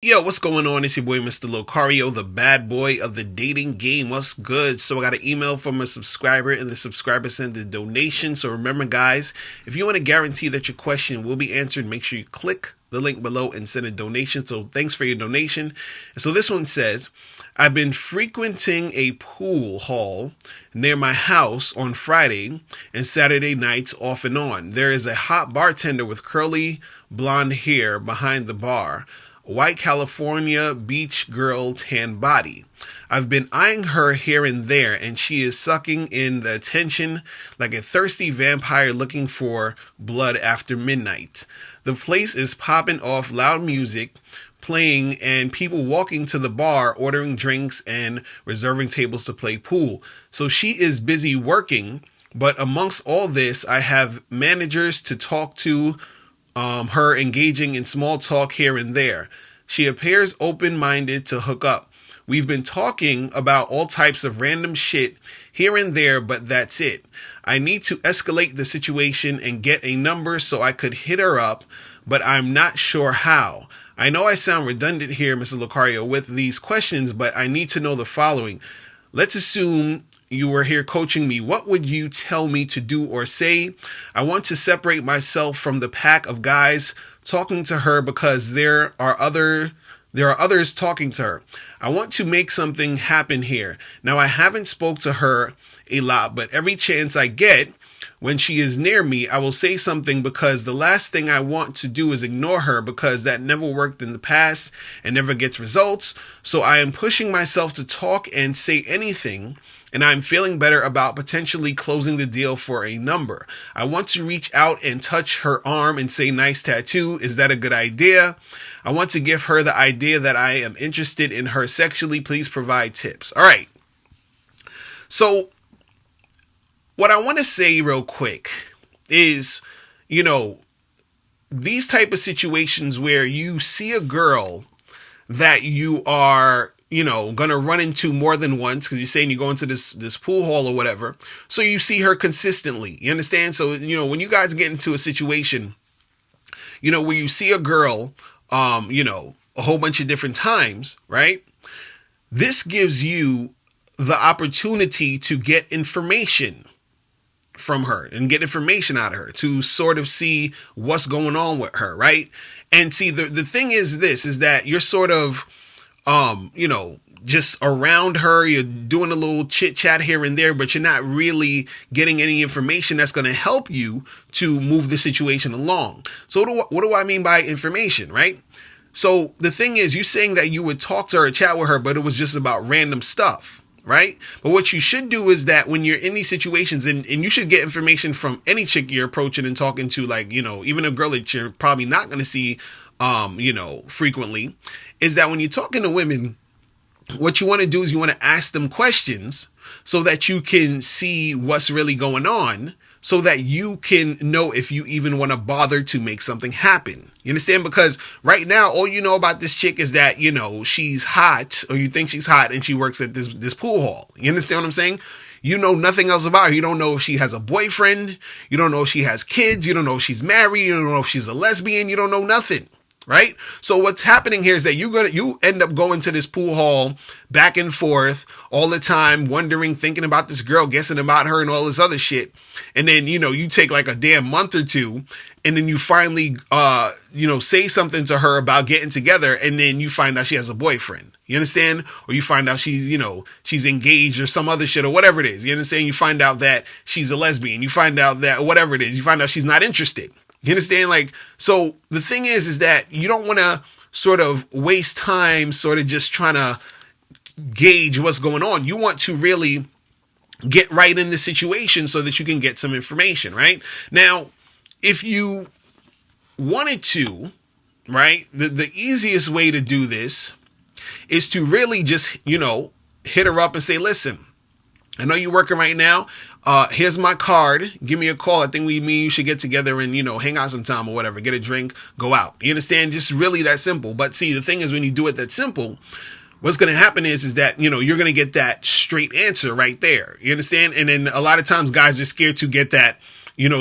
Yo, what's going on? It's your boy, Mr. Locario, the bad boy of the dating game. What's good? So I got an email from a subscriber, and the subscriber sent a donation. So remember, guys, if you want to guarantee that your question will be answered, make sure you click the link below and send a donation. So thanks for your donation. And so this one says, I've been frequenting a pool hall near my house on Friday and Saturday nights off and on. There is a hot bartender with curly blonde hair behind the bar. White California beach girl tan body. I've been eyeing her here and there, and she is sucking in the attention like a thirsty vampire looking for blood after midnight. The place is popping off, loud music playing, and people walking to the bar, ordering drinks and reserving tables to play pool. So she is busy working, but amongst all this, I have managers to talk to, her engaging in small talk here and there. She appears open-minded to hook up. We've been talking about all types of random shit here and there, but that's it. I need to escalate the situation and get a number so I could hit her up, but I'm not sure how. I know I sound redundant here, Mr. Locario, with these questions, but I need to know the following. Let's assume you were here coaching me. What would you tell me to do or say? I want to separate myself from the pack of guys talking to her because there are others talking to her. I want to make something happen here. Now, I haven't spoke to her a lot, but every chance I get, when she is near me, I will say something, because the last thing I want to do is ignore her, because that never worked in the past and never gets results. So I am pushing myself to talk and say anything, and I'm feeling better about potentially closing the deal for a number. I want to reach out and touch her arm and say, nice tattoo. Is that a good idea? I want to give her the idea that I am interested in her sexually. Please provide tips. All right. So what I want to say real quick is, these type of situations where you see a girl that you are, going to run into more than once, because you're saying you go into this pool hall or whatever. So you see her consistently. You understand? So, when you guys get into a situation, where you see a girl, a whole bunch of different times, right? This gives you the opportunity to get information from her and get information out of her to sort of see what's going on with her, right? And see, the thing is this, is that you're sort of, just around her, you're doing a little chit chat here and there, but you're not really getting any information that's going to help you to move the situation along. So what do I mean by information, right? So the thing is, you're saying that you would talk to her, chat with her, but it was just about random stuff, right? But what you should do is that when you're in these situations, and you should get information from any chick you're approaching and talking to, like, even a girl that you're probably not going to see, frequently, is that when you're talking to women, what you want to do is you want to ask them questions so that you can see what's really going on, so that you can know if you even want to bother to make something happen. You understand? Because right now, all you know about this chick is that, she's hot, or you think she's hot, and she works at this pool hall. You understand what I'm saying? You know nothing else about her. You don't know if she has a boyfriend. You don't know if she has kids. You don't know if she's married. You don't know if she's a lesbian. You don't know nothing. Right? So what's happening here is that you end up going to this pool hall back and forth all the time, wondering, thinking about this girl, guessing about her and all this other shit. And then, you take like a damn month or two, and then you finally, say something to her about getting together, and then you find out she has a boyfriend. You understand? Or you find out she's engaged or some other shit or whatever it is. You understand? You find out that she's a lesbian. You find out that whatever it is, you find out she's not interested. You understand? Like, so the thing is that you don't want to sort of waste time sort of just trying to gauge what's going on. You want to really get right in the situation so that you can get some information, right? Now, if you wanted to, right, the easiest way to do this is to really just, hit her up and say, listen, I know you're working right now. Here's my card. Give me a call. I think me and you should get together and, hang out sometime or whatever. Get a drink, go out. You understand? Just really that simple. But see, the thing is, when you do it that simple, what's going to happen is that, you're going to get that straight answer right there. You understand? And then a lot of times guys are scared to get that,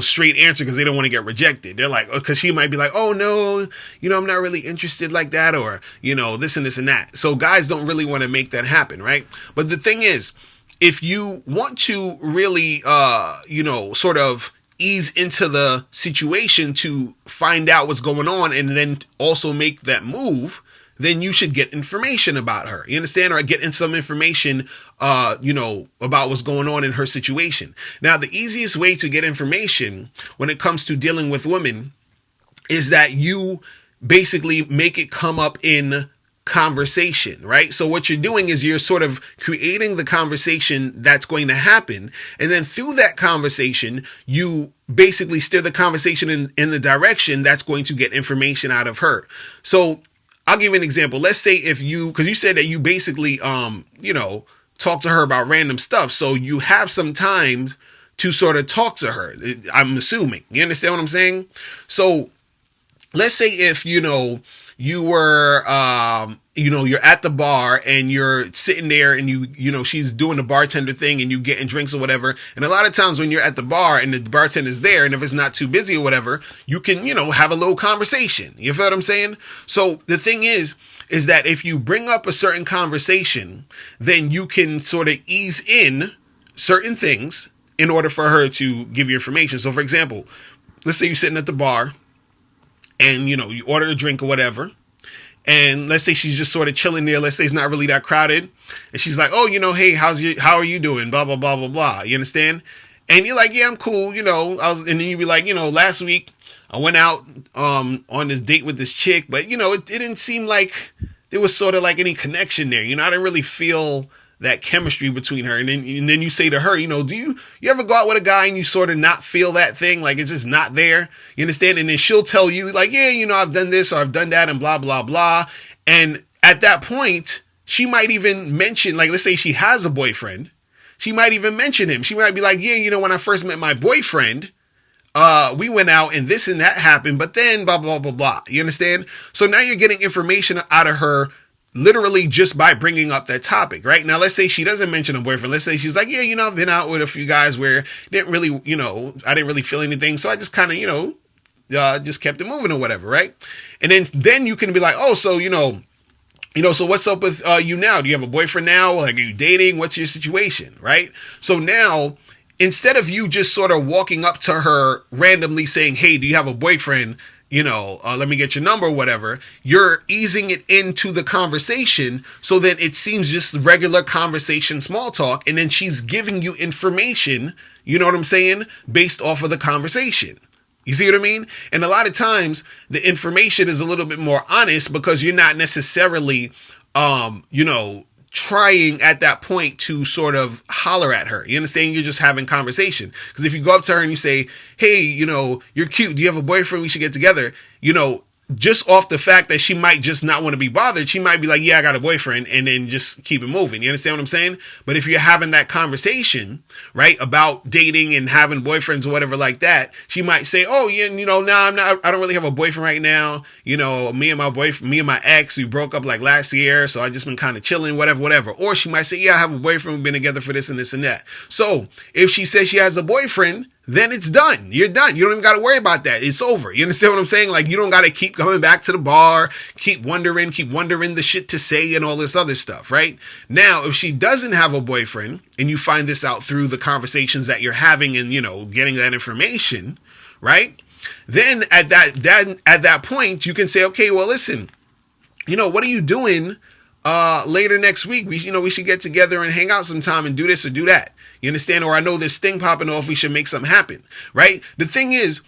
straight answer because they don't want to get rejected. They're like, because she might be like, oh no, I'm not really interested like that, or, this and this and that. So guys don't really want to make that happen, right? But the thing is, if you want to really, sort of ease into the situation to find out what's going on and then also make that move, then you should get information about her. You understand? Or get in some information, about what's going on in her situation. Now, the easiest way to get information when it comes to dealing with women is that you basically make it come up in conversation, right? So what you're doing is you're sort of creating the conversation that's going to happen. And then through that conversation, you basically steer the conversation in the direction that's going to get information out of her. So I'll give you an example. Let's say because you said that you basically, talk to her about random stuff. So you have some time to sort of talk to her. I'm assuming. You understand what I'm saying? So let's say if, you were, you're at the bar and you're sitting there and she's doing the bartender thing and you getting drinks or whatever. And a lot of times when you're at the bar and the bartender's there and if it's not too busy or whatever, you can, have a little conversation. You feel what I'm saying? So the thing is that if you bring up a certain conversation, then you can sort of ease in certain things in order for her to give you information. So for example, let's say you're sitting at the bar and, you order a drink or whatever. And let's say she's just sort of chilling there. Let's say it's not really that crowded. And she's like, oh, hey, how are you doing? Blah, blah, blah, blah, blah. You understand? And you're like, yeah, I'm cool. And then you'd be like, last week I went out on this date with this chick, but, it didn't seem like there was sort of like any connection there. I didn't really feel that chemistry between her. And then you say to her, do you ever go out with a guy and you sort of not feel that thing? Like it's just not there. You understand? And then she'll tell you like, yeah, I've done this or I've done that and blah, blah, blah. And at that point, she might even mention, like, let's say she has a boyfriend. She might even mention him. She might be like, yeah, when I first met my boyfriend, we went out and this and that happened, but then blah, blah, blah, blah. You understand? So now you're getting information out of her literally just by bringing up that topic, right? Now, let's say she doesn't mention a boyfriend. Let's say she's like, yeah, I've been out with a few guys where didn't really, I didn't really feel anything. So I just kind of, just kept it moving or whatever, right? And then you can be like, oh, so, so what's up with you now? Do you have a boyfriend now? Like, are you dating? What's your situation, right? So now, instead of you just sort of walking up to her randomly saying, hey, do you have a boyfriend? Let me get your number or whatever. You're easing it into the conversation so that it seems just regular conversation, small talk. And then she's giving you information, you know what I'm saying, based off of the conversation. You see what I mean? And a lot of times the information is a little bit more honest because you're not necessarily, trying at that point to sort of holler at her. You understand? You're just having conversation. Because if you go up to her and you say, hey, you're cute. Do you have a boyfriend? We should get together. Just off the fact that she might just not want to be bothered, she might be like, yeah, I got a boyfriend, and then just keep it moving. You understand what I'm saying? But if you're having that conversation, right, about dating and having boyfriends or whatever like that, she might say, oh, yeah, no, I'm not, I don't really have a boyfriend right now. Me and my ex, we broke up like last year, so I just been kind of chilling, whatever. Or she might say, yeah, I have a boyfriend. We've been together for this and this and that. So if she says she has a boyfriend, then it's done. You're done. You don't even got to worry about that. It's over. You understand what I'm saying? Like, you don't got to keep coming back to the bar, keep wondering the shit to say and all this other stuff, right? Now, if she doesn't have a boyfriend and you find this out through the conversations that you're having and, getting that information, right? Then at that point, you can say, okay, well, listen, what are you doing later next week? We should get together and hang out sometime and do this or do that. You understand? Or I know this thing popping off. We should make something happen, right? The thing is,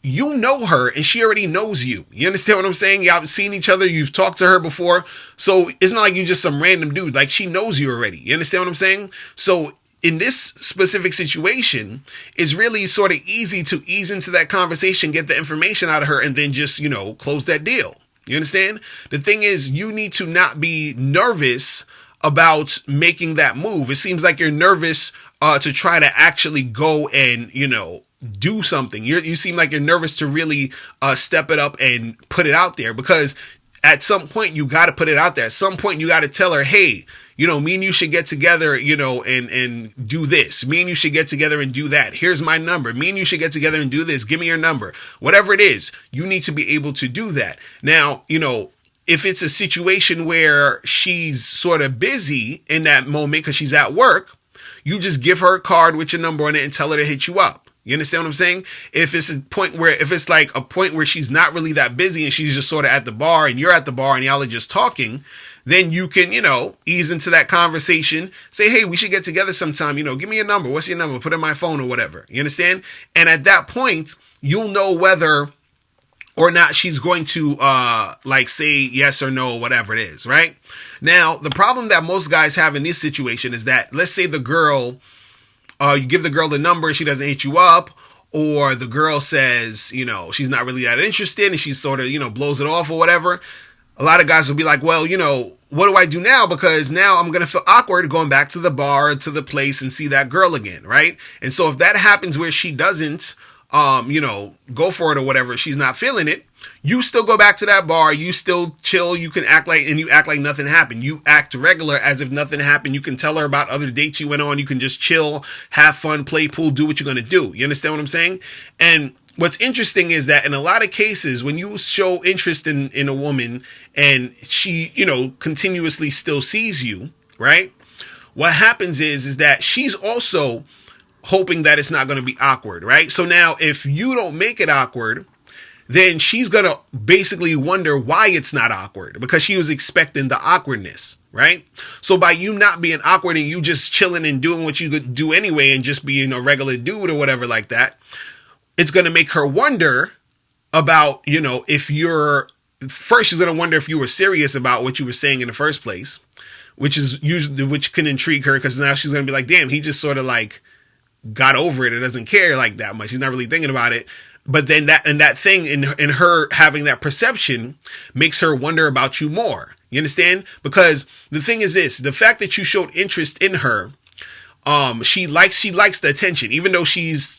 you know her and she already knows you. You understand what I'm saying? Y'all have seen each other. You've talked to her before. So it's not like you're just some random dude. Like, she knows you already. You understand what I'm saying? So in this specific situation, it's really sort of easy to ease into that conversation, get the information out of her, and then just, close that deal. You understand? The thing is, you need to not be nervous about making that move. It seems like you're nervous to try to actually go and, do something. You seem like you're nervous to really step it up and put it out there, because at some point you got to put it out there. At some point you got to tell her, hey, me and you should get together, and do this. Me and you should get together and do that. Here's my number. Me and you should get together and do this. Give me your number. Whatever it is, you need to be able to do that. Now, if it's a situation where she's sort of busy in that moment because she's at work, you just give her a card with your number on it and tell her to hit you up. You understand what I'm saying? If it's like a point where she's not really that busy and she's just sort of at the bar and you're at the bar and y'all are just talking, then you can, ease into that conversation. Say, hey, we should get together sometime. Give me your number. What's your number? Put it in my phone or whatever. You understand? And at that point, you'll know whether or not she's going to say yes or no, whatever it is, right? Now, the problem that most guys have in this situation is that, let's say the girl, you give the girl the number, she doesn't hit you up, or the girl says, she's not really that interested and she sort of, blows it off or whatever. A lot of guys will be like, well, what do I do now? Because now I'm going to feel awkward going back to the bar, to the place and see that girl again, right? And so if that happens where she doesn't, go for it or whatever, she's not feeling it, you still go back to that bar, you still chill, you can act like nothing happened. You act regular as if nothing happened. You can tell her about other dates you went on. You can just chill, have fun, play pool, do what you're going to do. You understand what I'm saying? And what's interesting is that in a lot of cases, when you show interest in a woman and she, continuously still sees you, right? What happens is that she's also hoping that it's not going to be awkward, right? So now if you don't make it awkward, then she's going to basically wonder why it's not awkward, because she was expecting the awkwardness, right? So by you not being awkward and you just chilling and doing what you could do anyway and just being a regular dude or whatever like that, it's going to make her wonder about, if you're, first she's going to wonder if you were serious about what you were saying in the first place, which can intrigue her, because now she's going to be like, damn, he just sort of like got over it and doesn't care like that much. He's not really thinking about it. But then that thing in her having that perception makes her wonder about you more. You understand? Because the thing is this, the fact that you showed interest in her, she likes the attention, even though she's,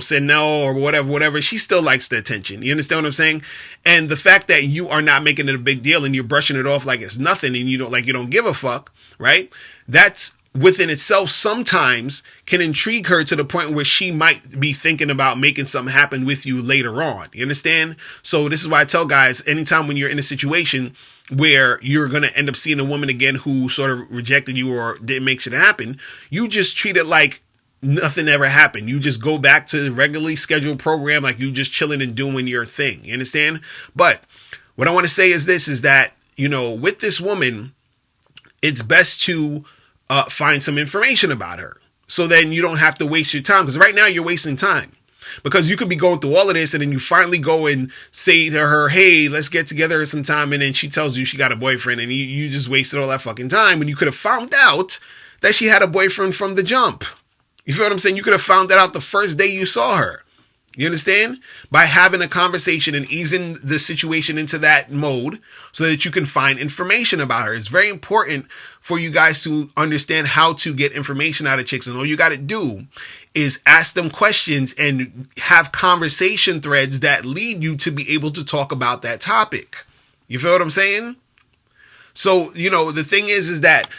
said no or whatever, she still likes the attention. You understand what I'm saying? And the fact that you are not making it a big deal and you're brushing it off like it's nothing and you don't give a fuck, right? That's within itself sometimes can intrigue her to the point where she might be thinking about making something happen with you later on. You understand? So this is why I tell guys, anytime when you're in a situation where you're going to end up seeing a woman again who sort of rejected you or didn't make shit happen, you just treat it like nothing ever happened. You just go back to the regularly scheduled program, like you just chilling and doing your thing. You understand? But what I want to say is this, is that, with this woman, it's best to find some information about her. So then you don't have to waste your time. Because right now you're wasting time. Because you could be going through all of this and then you finally go and say to her, hey, let's get together sometime. And then she tells you she got a boyfriend and you just wasted all that fucking time when you could have found out that she had a boyfriend from the jump. You feel what I'm saying? You could have found that out the first day you saw her. You understand? By having a conversation and easing the situation into that mode so that you can find information about her. It's very important for you guys to understand how to get information out of chicks. And all you got to do is ask them questions and have conversation threads that lead you to be able to talk about that topic. You feel what I'm saying? So, the thing is that,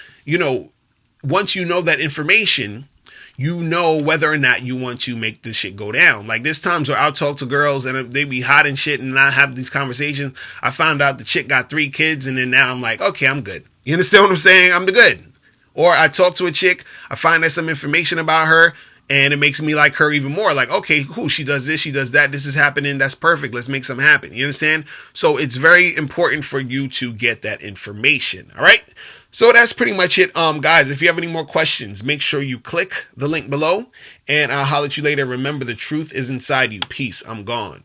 once you know that information, you know whether or not you want to make this shit go down. Like, there's times where I'll talk to girls and they be hot and shit and I have these conversations. I found out the chick got 3 kids and then now I'm like, okay, I'm good. You understand what I'm saying? I'm the good. Or I talk to a chick, I find out some information about her and it makes me like her even more. Like, okay, cool, she does this, she does that, this is happening, that's perfect, let's make something happen. You understand? So it's very important for you to get that information. All right? So that's pretty much it. Guys, if you have any more questions, make sure you click the link below and I'll holler at you later. Remember, the truth is inside you. Peace. I'm gone.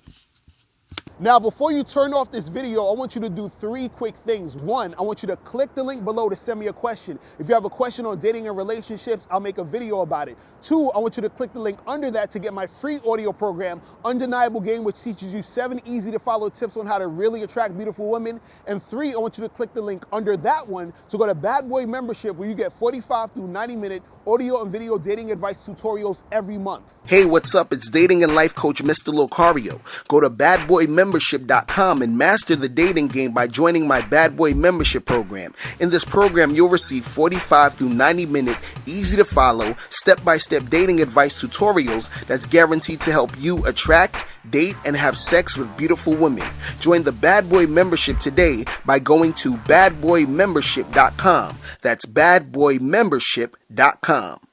Now, before you turn off this video, I want you to do 3 quick things. 1, I want you to click the link below to send me a question. If you have a question on dating and relationships, I'll make a video about it. 2, I want you to click the link under that to get my free audio program, Undeniable Game, which teaches you 7 easy to follow tips on how to really attract beautiful women. And 3, I want you to click the link under that one to go to Bad Boy Membership, where you get 45 through 90-minute audio and video dating advice tutorials every month. Hey, what's up? It's dating and life coach Mr. Locario. Go to Bad Boy Membership badboymembership.com and master the dating game by joining my Bad Boy Membership program. In this program, you'll receive 45 through 90-minute, easy-to-follow, step-by-step dating advice tutorials that's guaranteed to help you attract, date, and have sex with beautiful women. Join the Bad Boy Membership today by going to badboymembership.com. That's badboymembership.com.